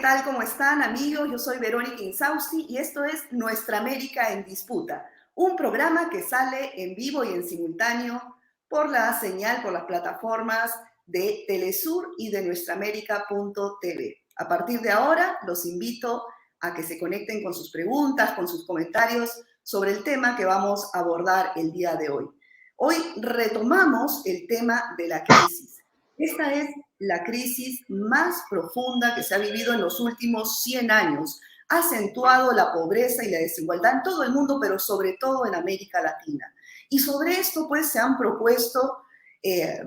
tal? ¿Cómo están, amigos? Yo soy Verónica Insausti y esto es Nuestra América en Disputa, un programa que sale en vivo y en simultáneo por la señal, por las plataformas de Telesur y de nuestraamerica.tv. A partir de ahora, los invito a que se conecten con sus preguntas, con sus comentarios sobre el tema que vamos a abordar el día de hoy. Hoy retomamos el tema de la crisis. Esta es la crisis más profunda que se ha vivido en los últimos 100 años. Ha acentuado la pobreza y la desigualdad en todo el mundo, pero sobre todo en América Latina. Y sobre esto, pues, se han propuesto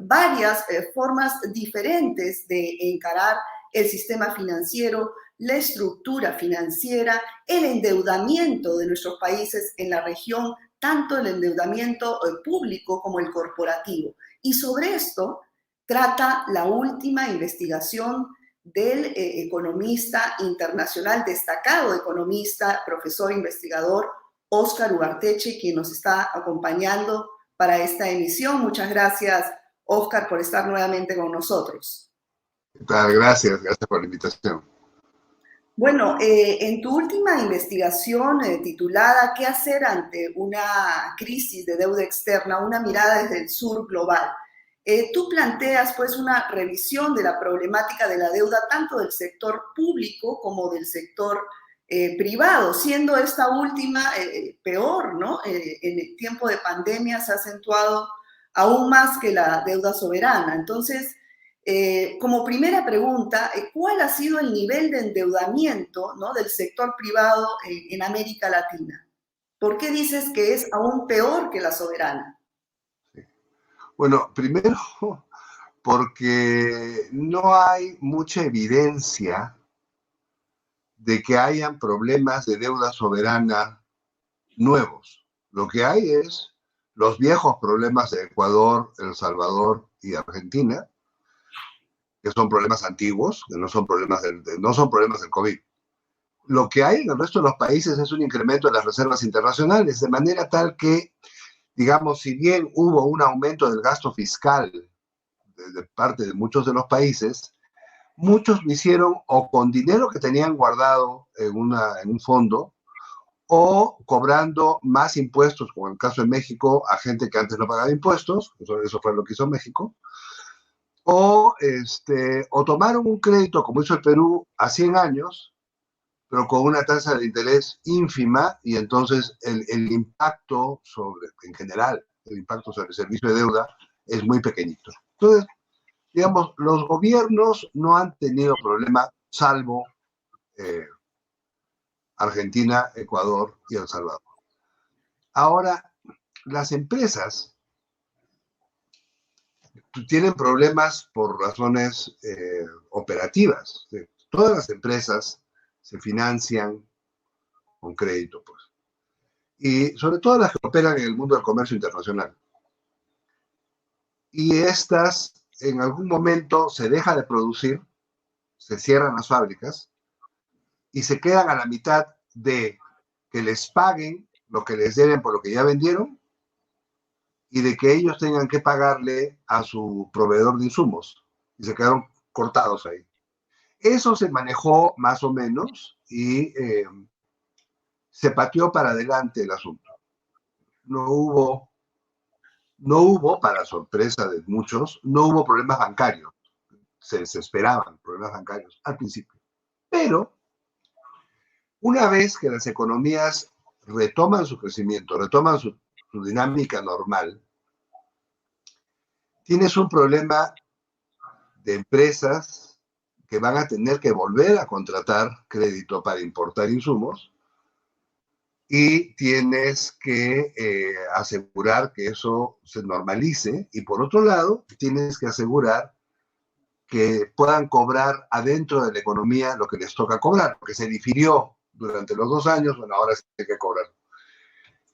varias formas diferentes de encarar el sistema financiero, la estructura financiera, el endeudamiento de nuestros países en la región, tanto el endeudamiento público como el corporativo. Y sobre esto trata la última investigación del economista internacional, destacado economista, profesor investigador, Óscar Ugarteche, quien nos está acompañando para esta emisión. Muchas gracias, Óscar, por estar nuevamente con nosotros. ¿Qué tal? Gracias por la invitación. Bueno, en tu última investigación titulada ¿Qué hacer ante una crisis de deuda externa? Una mirada desde el sur global. Tú planteas pues una revisión de la problemática de la deuda tanto del sector público como del sector privado, siendo esta última peor, ¿no? En el tiempo de pandemia se ha acentuado aún más que la deuda soberana. Entonces, como primera pregunta, ¿cuál ha sido el nivel de endeudamiento, ¿no?, del sector privado en América Latina? ¿Por qué dices que es aún peor que la soberana? Sí. Bueno, primero porque no hay mucha evidencia de que hayan problemas de deuda soberana nuevos. Lo que hay es los viejos problemas de Ecuador, El Salvador y Argentina, que son problemas antiguos, que no son problemas del COVID. Lo que hay en el resto de los países es un incremento de las reservas internacionales, de manera tal que, digamos, si bien hubo un aumento del gasto fiscal de parte de muchos de los países, muchos lo hicieron o con dinero que tenían guardado en un fondo o cobrando más impuestos, como en el caso de México, a gente que antes no pagaba impuestos, eso fue lo que hizo México, o tomaron un crédito, como hizo el Perú, a 100 años, pero con una tasa de interés ínfima, y entonces el impacto en general, el impacto sobre el servicio de deuda es muy pequeñito. Entonces, digamos, los gobiernos no han tenido problema, salvo Argentina, Ecuador y El Salvador. Ahora, las empresas tienen problemas por razones operativas. Todas las empresas se financian con crédito, pues. Y sobre todo las que operan en el mundo del comercio internacional. Y estas, en algún momento, se deja de producir, se cierran las fábricas y se quedan a la mitad de que les paguen lo que les deben por lo que ya vendieron y de que ellos tengan que pagarle a su proveedor de insumos. Y se quedaron cortados ahí. Eso se manejó más o menos y se pateó para adelante el asunto. No hubo, para sorpresa de muchos, no hubo problemas bancarios. Se esperaban problemas bancarios al principio. Pero una vez que las economías retoman su crecimiento, retoman su dinámica normal, tienes un problema de empresas que van a tener que volver a contratar crédito para importar insumos y tienes que asegurar que eso se normalice, y por otro lado tienes que asegurar que puedan cobrar adentro de la economía lo que les toca cobrar, porque se difirió durante los 2 años, bueno, ahora se tiene que cobrar.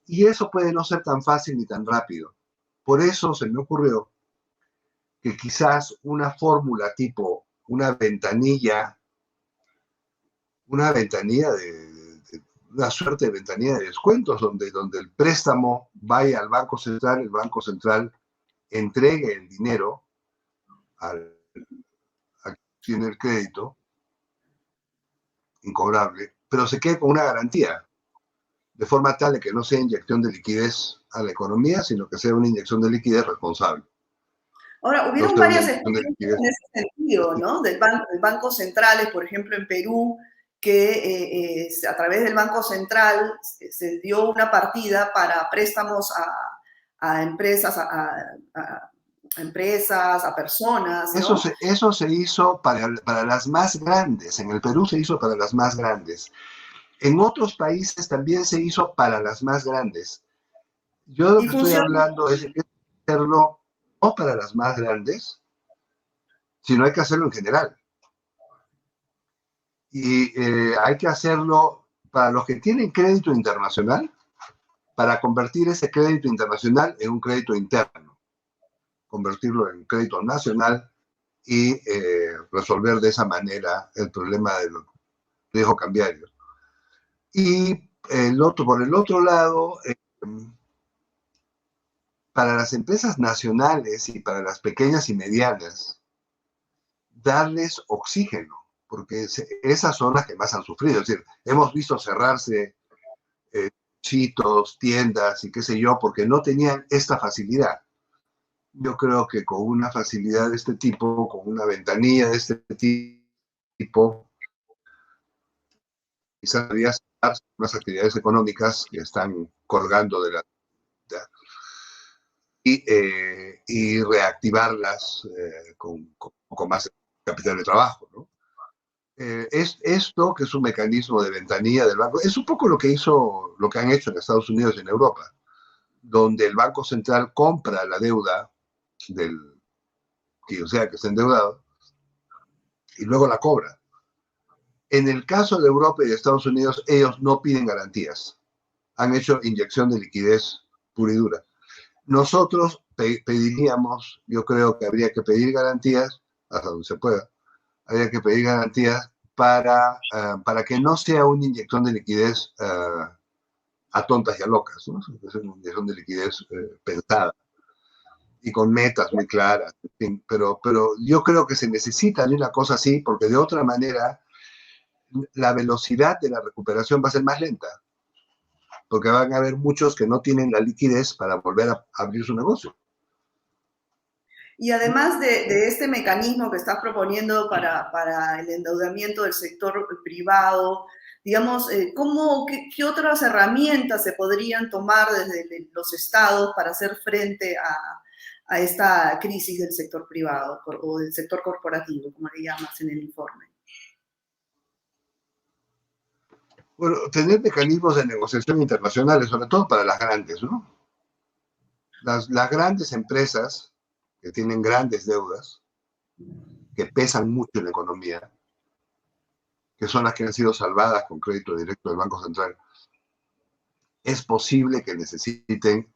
Y eso puede no ser tan fácil ni tan rápido. Por eso se me ocurrió que quizás una fórmula tipo una ventanilla una suerte de ventanilla de descuentos donde el préstamo vaya al Banco Central, el Banco Central entregue el dinero a quien tiene el crédito incobrable, pero se quede con una garantía, de forma tal de que no sea inyección de liquidez a la economía, sino que sea una inyección de liquidez responsable. Ahora, No hubieron sea una varias inyección de experiencias liquidez. en ese sentido, ¿no? Del Banco Centrales, por ejemplo, en Perú, que a través del Banco Central se dio una partida para préstamos a empresas, a empresas, a personas, ¿no? Eso se hizo para las más grandes. En el Perú se hizo para las más grandes. En otros países también se hizo para las más grandes. Yo lo Y que estoy funciona. hablando es de que hacerlo no para las más grandes, sino hay que hacerlo en general. Y hay que hacerlo para los que tienen crédito internacional, para convertir ese crédito internacional en un crédito interno, convertirlo en crédito nacional y resolver de esa manera el problema del riesgo cambiario. Y por el otro lado, para las empresas nacionales y para las pequeñas y medianas, darles oxígeno, porque esas son las que más han sufrido. Es decir, hemos visto cerrarse chitos, tiendas y qué sé yo, porque no tenían esta facilidad. Yo creo que con una facilidad de este tipo, con una ventanilla de este tipo, quizás podría cerrar unas actividades económicas que están colgando de la y reactivarlas con un poco más de capital de trabajo, ¿no? Es esto, que es un mecanismo de ventanilla del banco, es un poco lo que han hecho en Estados Unidos y en Europa, donde el Banco Central compra la deuda del quien sea que esté endeudado y luego la cobra. En el caso de Europa y de Estados Unidos, ellos no piden garantías. Han hecho inyección de liquidez pura y dura. Nosotros pediríamos, yo creo que habría que pedir garantías, hasta donde se pueda, habría que pedir garantías para que no sea una inyección de liquidez a tontas y a locas, ¿no? Es una inyección de liquidez pensada y con metas muy claras, en fin, pero yo creo que se necesita de una cosa así, porque de otra manera la velocidad de la recuperación va a ser más lenta, porque van a haber muchos que no tienen la liquidez para volver a abrir su negocio. Y además de este mecanismo que estás proponiendo para el endeudamiento del sector privado, digamos, ¿qué otras herramientas se podrían tomar desde los estados para hacer frente a esta crisis del sector privado o del sector corporativo, como le llamas en el informe? Bueno, tener mecanismos de negociación internacionales, sobre todo para las grandes, ¿no? Las grandes empresas que tienen grandes deudas, que pesan mucho en la economía, que son las que han sido salvadas con crédito directo del Banco Central, es posible que necesiten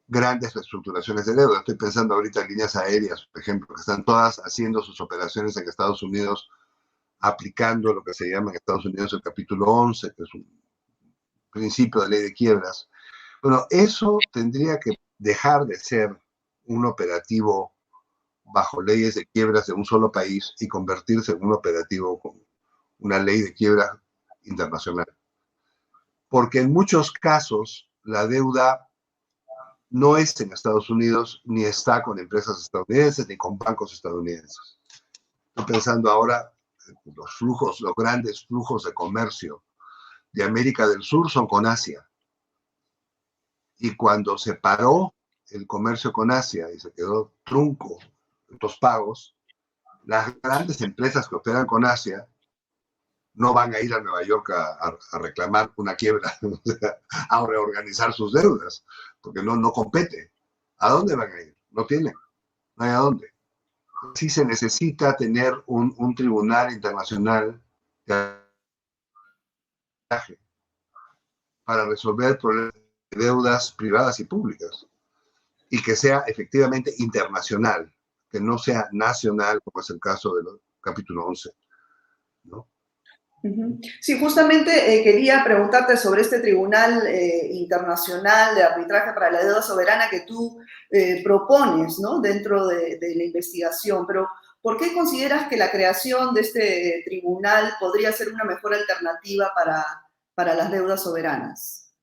grandes reestructuraciones de deuda. Estoy pensando ahorita en líneas aéreas, por ejemplo, que están todas haciendo sus operaciones en Estados Unidos, aplicando lo que se llama en Estados Unidos el capítulo 11, que es un principio de ley de quiebras. Bueno, eso tendría que dejar de ser un operativo bajo leyes de quiebras de un solo país y convertirse en un operativo con una ley de quiebra internacional. Porque en muchos casos la deuda no es en Estados Unidos, ni está con empresas estadounidenses, ni con bancos estadounidenses. Estoy pensando ahora, los grandes flujos de comercio de América del Sur son con Asia. Y cuando se paró el comercio con Asia y se quedó trunco estos pagos, las grandes empresas que operan con Asia no van a ir a Nueva York a reclamar una quiebra, a reorganizar sus deudas, porque no compete. ¿A dónde van a ir? No tienen, no hay a dónde. Sí se necesita tener un tribunal internacional de arbitraje para resolver problemas de deudas privadas y públicas, y que sea efectivamente internacional, que no sea nacional, como es el caso del capítulo 11, ¿no? Sí, justamente quería preguntarte sobre este Tribunal Internacional de Arbitraje para la Deuda Soberana que tú propones, ¿no? Dentro de la investigación, pero ¿por qué consideras que la creación de este tribunal podría ser una mejor alternativa para las deudas soberanas?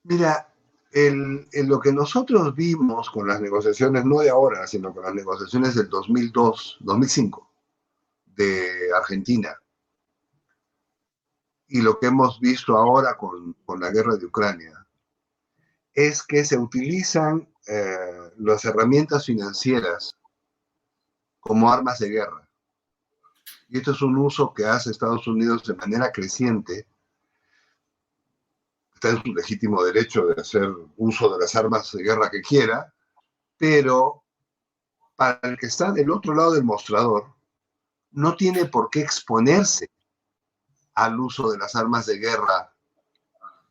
Mira, lo que nosotros vimos con las negociaciones, no de ahora, sino con las negociaciones del 2002, 2005, de Argentina, y lo que hemos visto ahora con la guerra de Ucrania, es que se utilizan las herramientas financieras como armas de guerra. Y esto es un uso que hace Estados Unidos de manera creciente. Está en su legítimo derecho de hacer uso de las armas de guerra que quiera, pero para el que está del otro lado del mostrador, no tiene por qué exponerse al uso de las armas de guerra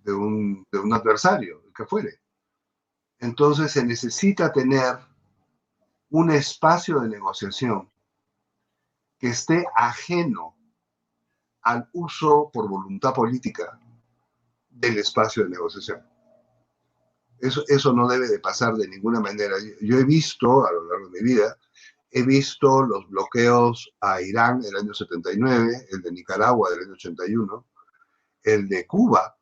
de un adversario, el que fuere. Entonces se necesita tener un espacio de negociación que esté ajeno al uso por voluntad política del espacio de negociación. Eso no debe de pasar de ninguna manera. Yo he visto a lo largo de mi vida, he visto los bloqueos a Irán en el año 79, el de Nicaragua del año 81, el de Cuba,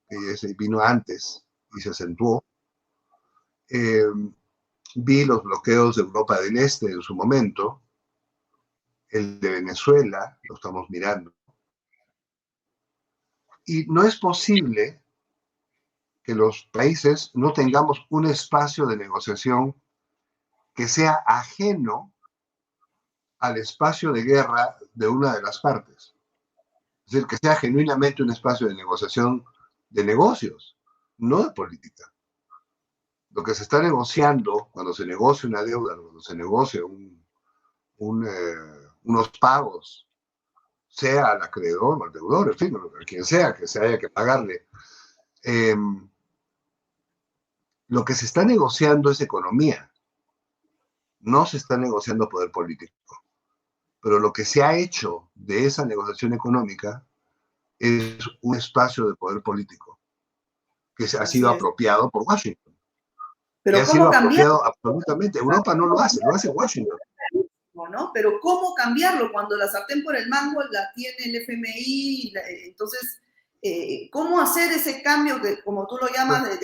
que vino antes y se acentuó. Vi los bloqueos de Europa del Este en su momento, el de Venezuela, lo estamos mirando. Y no es posible que los países no tengamos un espacio de negociación que sea ajeno al espacio de guerra de una de las partes. Es decir, que sea genuinamente un espacio de negociación de negocios, no de política. Lo que se está negociando, cuando se negocia una deuda, cuando se negocia unos pagos, sea al acreedor o al deudor, en fin, a quien sea que se haya que pagarle, lo que se está negociando es economía, no se está negociando poder político. Pero lo que se ha hecho de esa negociación económica es un espacio de poder político que ha sido apropiado por Washington. Pero y ha sido apropiado absolutamente. Europa no lo hace Washington. ¿No? Pero ¿cómo cambiarlo cuando la sartén por el mango la tiene el FMI? Entonces, ¿cómo hacer ese cambio que, como tú lo llamas,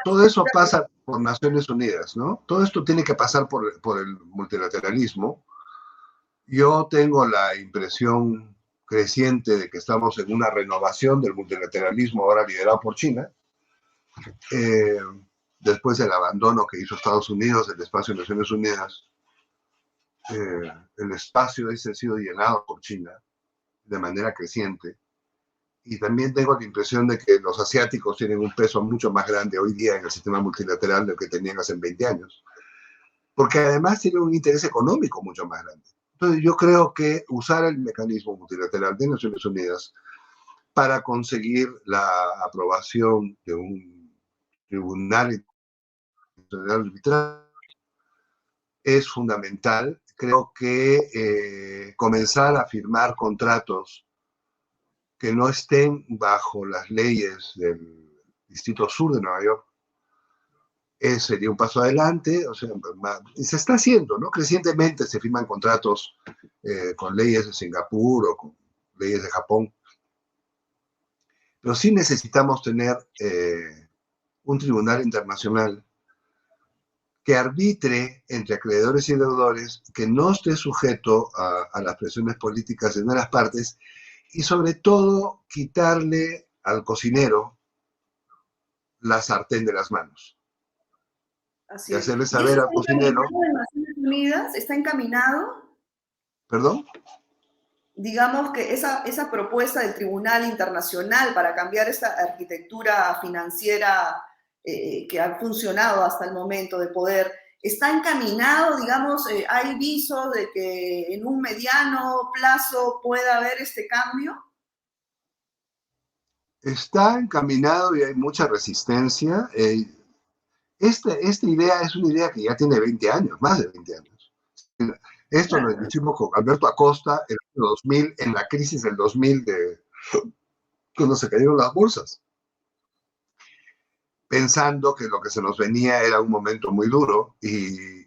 todo eso pasa por Naciones Unidas, ¿no? Todo esto tiene que pasar por el multilateralismo. Yo tengo la impresión creciente de que estamos en una renovación del multilateralismo ahora liderado por China. Después del abandono que hizo Estados Unidos del espacio de Naciones Unidas, el espacio ese ha sido llenado por China de manera creciente. Y también tengo la impresión de que los asiáticos tienen un peso mucho más grande hoy día en el sistema multilateral de lo que tenían hace 20 años, porque además tienen un interés económico mucho más grande. Entonces yo creo que usar el mecanismo multilateral de Naciones Unidas para conseguir la aprobación de un tribunal arbitral es fundamental. Creo que comenzar a firmar contratos que no estén bajo las leyes del Distrito Sur de Nueva York sería un paso adelante. O sea, se está haciendo, ¿no? Crecientemente se firman contratos con leyes de Singapur o con leyes de Japón. Pero sí necesitamos tener un tribunal internacional que arbitre entre acreedores y deudores, que no esté sujeto a las presiones políticas de una de las partes, y sobre todo quitarle al cocinero la sartén de las manos. Así y es. hacerle saber al cocinero. Naciones Unidas está encaminado. ¿Perdón? Digamos que esa propuesta del Tribunal Internacional para cambiar esta arquitectura financiera que ha funcionado hasta el momento de poder, ¿está encaminado, digamos, hay visos de que en un mediano plazo pueda haber este cambio? Está encaminado y hay mucha resistencia. Esta idea es una idea que ya tiene 20 años, más de 20 años. Esto lo hicimos con Alberto Acosta en el 2000, en la crisis del 2000, cuando se cayeron las bolsas, pensando que lo que se nos venía era un momento muy duro y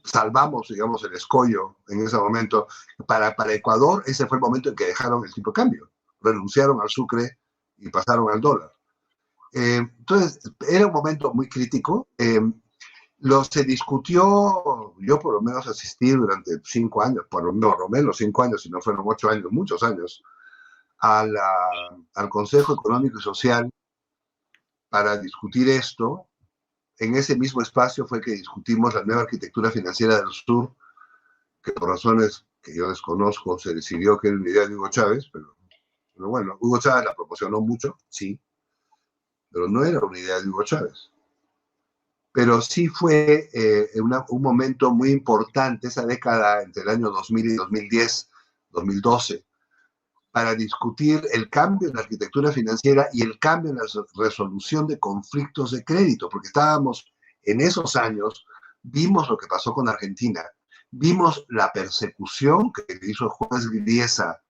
salvamos, digamos, el escollo en ese momento. Para Ecuador, ese fue el momento en que dejaron el tipo de cambio. Renunciaron al sucre y pasaron al dólar. Entonces, era un momento muy crítico. Se discutió, yo por lo menos asistí durante 5 años, por lo menos 5 años, si no fueron 8 años, muchos años, al Consejo Económico y Social para discutir esto. En ese mismo espacio fue que discutimos la nueva arquitectura financiera del sur, que por razones que yo desconozco se decidió que era una idea de Hugo Chávez, pero bueno, Hugo Chávez la proporcionó mucho, sí, pero no era una idea de Hugo Chávez. Pero sí fue un momento muy importante esa década entre el año 2000 y 2010, 2012, para discutir el cambio en la arquitectura financiera y el cambio en la resolución de conflictos de crédito, porque estábamos en esos años, vimos lo que pasó con Argentina, vimos la persecución que hizo el juez Griesa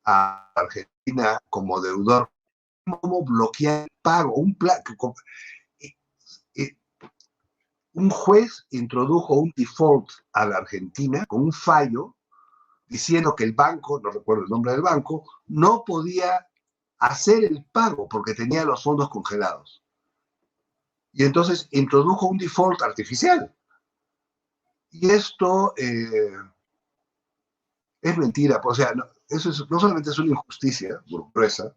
a Argentina como deudor, cómo bloquear el pago, un juez introdujo un default a la Argentina con un fallo diciendo que el banco, no recuerdo el nombre del banco, no podía hacer el pago porque tenía los fondos congelados. Y entonces introdujo un default artificial. Y esto es mentira. O sea, no solamente es una injusticia gruesa,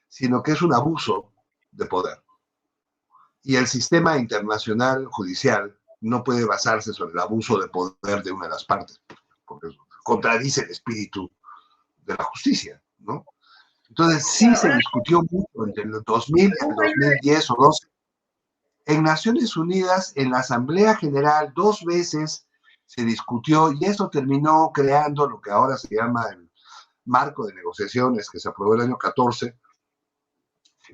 sino que es un abuso de poder. Y el sistema internacional judicial no puede basarse sobre el abuso de poder de una de las partes, porque contradice el espíritu de la justicia, ¿no? Entonces sí se discutió mucho entre el 2000 y el 2010 o 12. En Naciones Unidas, en la Asamblea General, 2 veces se discutió y eso terminó creando lo que ahora se llama el marco de negociaciones que se aprobó el año 14,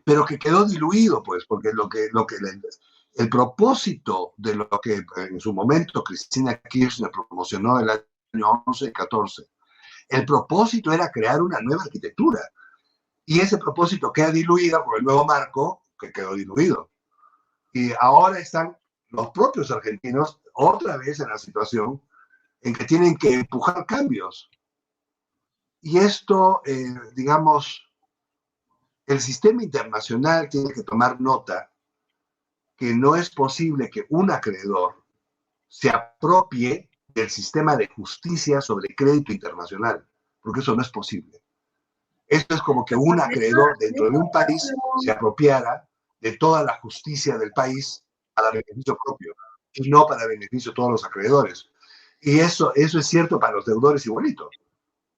pero que quedó diluido, pues, porque el propósito de lo que en su momento Cristina Kirchner promocionó el año 11 y 14, el propósito era crear una nueva arquitectura. Y ese propósito queda diluido por el nuevo marco que quedó diluido. Y ahora están los propios argentinos otra vez en la situación en que tienen que empujar cambios. Y esto, digamos, el sistema internacional tiene que tomar nota que no es posible que un acreedor se apropie del sistema de justicia sobre crédito internacional, porque eso no es posible. Esto es como que un acreedor dentro de un país se apropiara de toda la justicia del país para beneficio propio y no para beneficio de todos los acreedores. Y eso es cierto para los deudores igualito.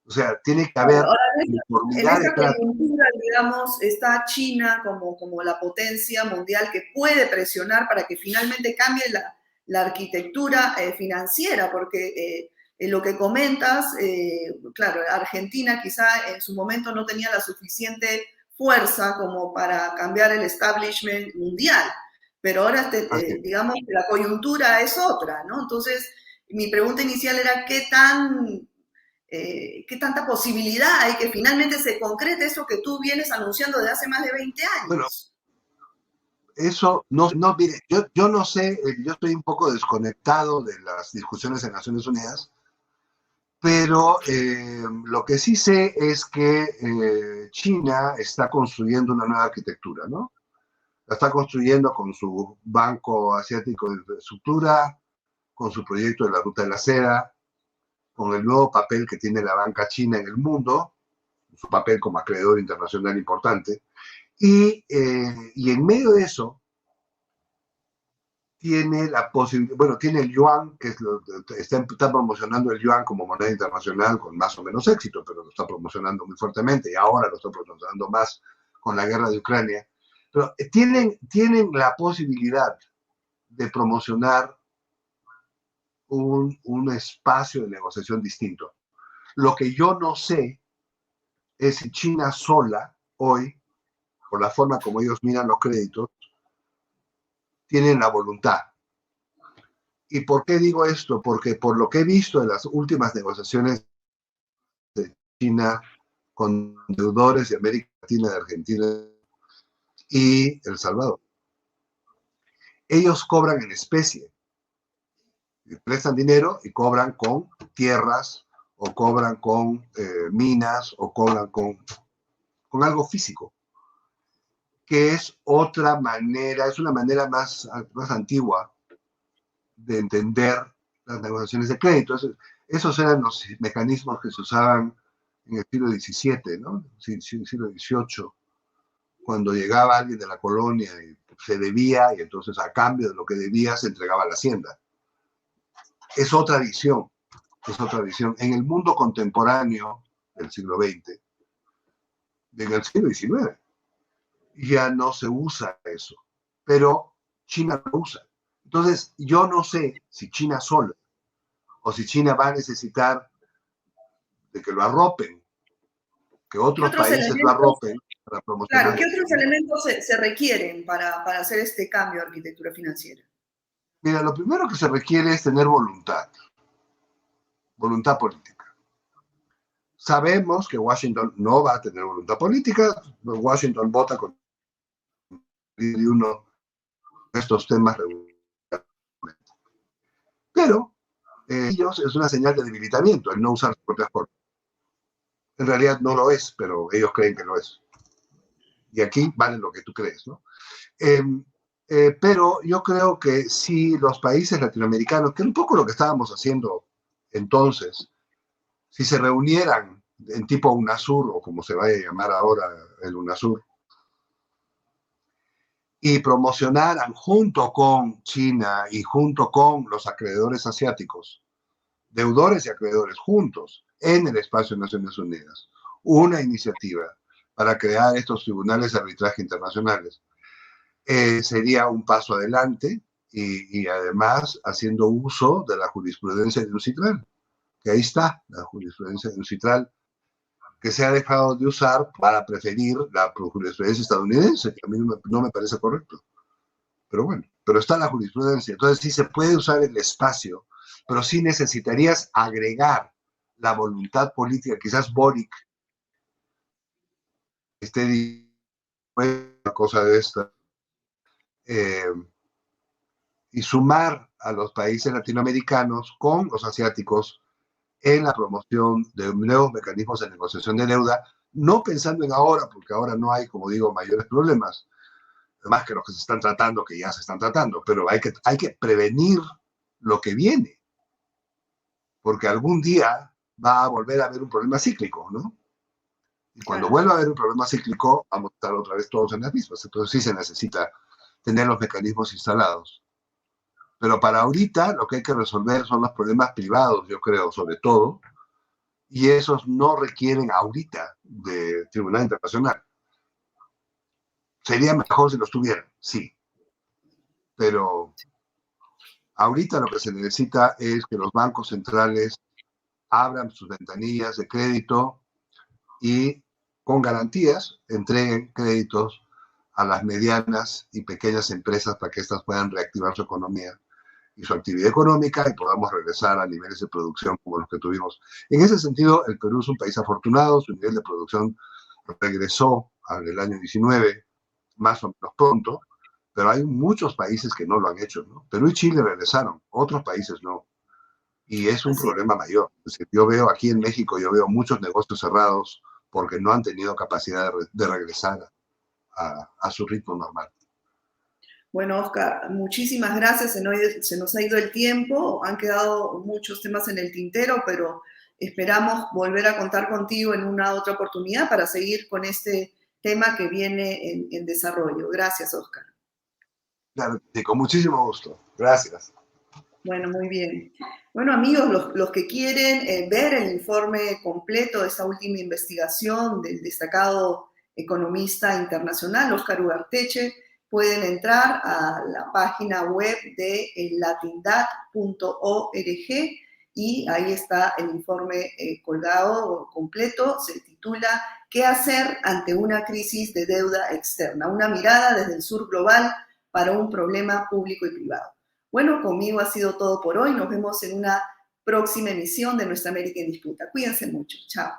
O sea, tiene que haber uniformidad de trato. En esta coyuntura, digamos, está China como la potencia mundial que puede presionar para que finalmente cambie la arquitectura financiera, porque lo que comentas, claro, Argentina quizá en su momento no tenía la suficiente fuerza como para cambiar el establishment mundial, pero ahora, digamos, que la coyuntura es otra, ¿no? Entonces, mi pregunta inicial era, ¿qué tanta posibilidad hay que finalmente se concrete eso que tú vienes anunciando desde hace más de 20 años? Bueno, eso mire, yo no sé, yo estoy un poco desconectado de las discusiones en Naciones Unidas, pero lo que sí sé es que China está construyendo una nueva arquitectura, ¿no? La está construyendo con su Banco Asiático de Infraestructura, con su proyecto de la Ruta de la Seda, con el nuevo papel que tiene la banca china en el mundo, su papel como acreedor internacional importante, y en medio de eso tiene la posibilidad, bueno, tiene el yuan, que está promocionando el yuan como moneda internacional con más o menos éxito, pero lo está promocionando muy fuertemente y ahora lo está promocionando más con la guerra de Ucrania. Pero tienen la posibilidad de promocionar un espacio de negociación distinto. Lo que yo no sé es si China sola, hoy, por la forma como ellos miran los créditos, tienen la voluntad. ¿Y por qué digo esto? Porque por lo que he visto en las últimas negociaciones de China con deudores de América Latina, de Argentina y El Salvador, ellos cobran en especie. prestan dinero y cobran con tierras, o cobran con minas, o cobran con algo físico, que es otra manera, es una manera más antigua de entender las negociaciones de crédito. Esos eran los mecanismos que se usaban en el siglo XVII, ¿no? Siglo XVIII, cuando llegaba alguien de la colonia y se debía, y entonces a cambio de lo que debía se entregaba la hacienda. Es otra visión, es otra visión. En el mundo contemporáneo del siglo XX, en el siglo XIX, ya no se usa eso, pero China lo usa. Entonces, yo no sé si China sola o si China va a necesitar de que lo arropen, que ¿Qué otros otros países lo elementos, arropen para claro, promocionar qué esto, otros ¿no? elementos se requieren para hacer este cambio de arquitectura financiera? Mira, lo primero que se requiere es tener voluntad política. Sabemos que Washington no va a tener voluntad política. Washington vota con uno de estos temas regularmente. Pero ellos es una señal de debilitamiento el no usar sus propias formas. En realidad no lo es, pero ellos creen que lo es. Y aquí vale lo que tú crees, ¿no? Pero yo creo que si los países latinoamericanos, que es un poco lo que estábamos haciendo entonces, si se reunieran en tipo UNASUR, o como se vaya a llamar ahora el UNASUR, y promocionaran junto con China y junto con los acreedores asiáticos, deudores y acreedores juntos en el espacio de Naciones Unidas, una iniciativa para crear estos tribunales de arbitraje internacionales, sería un paso adelante y además haciendo uso de la jurisprudencia de UNCITRAL, que ahí está, la jurisprudencia de UNCITRAL, que se ha dejado de usar para preferir la jurisprudencia estadounidense, que a mí no me parece correcto. Pero bueno, pero está la jurisprudencia. Entonces sí se puede usar el espacio, pero sí necesitarías agregar la voluntad política. Quizás Boric esté diciendo una cosa de esta, y sumar a los países latinoamericanos con los asiáticos en la promoción de nuevos mecanismos de negociación de deuda, no pensando en ahora, porque ahora no hay, como digo, mayores problemas, más que los que se están tratando, que ya se están tratando, pero hay que prevenir lo que viene, porque algún día va a volver a haber un problema cíclico, ¿no? Y cuando Claro. vuelva a haber un problema cíclico, vamos a estar otra vez todos en las mismas. Entonces sí se necesita tener los mecanismos instalados. Pero para ahorita lo que hay que resolver son los problemas privados, yo creo, sobre todo, y esos no requieren ahorita de Tribunal Internacional. Sería mejor si los tuvieran, sí, pero ahorita lo que se necesita es que los bancos centrales abran sus ventanillas de crédito y con garantías entreguen créditos a las medianas y pequeñas empresas para que éstas puedan reactivar su economía y su actividad económica y podamos regresar a niveles de producción como los que tuvimos. En ese sentido, el Perú es un país afortunado, su nivel de producción regresó al año 19, más o menos pronto, pero hay muchos países que no lo han hecho, ¿no? Perú y Chile regresaron, otros países no. Y es un Así. problema mayor. Es decir, yo veo aquí en México, yo veo muchos negocios cerrados porque no han tenido capacidad de regresar a su ritmo normal. Bueno, Oscar, muchísimas gracias. Se nos ha ido el tiempo, han quedado muchos temas en el tintero, pero esperamos volver a contar contigo en una otra oportunidad para seguir con este tema que viene en desarrollo. Gracias, Oscar. Claro, sí, con muchísimo gusto. Gracias. Bueno, muy bien. Bueno, amigos, los que quieren ver el informe completo de esta última investigación del destacado economista internacional, Oscar Ugarteche, pueden entrar a la página web de latindad.org y ahí está el informe colgado completo. Se titula ¿Qué hacer ante una crisis de deuda externa? Una mirada desde el sur global para un problema público y privado. Bueno, conmigo ha sido todo por hoy. Nos vemos en una próxima emisión de Nuestra América en Disputa. Cuídense mucho. Chao.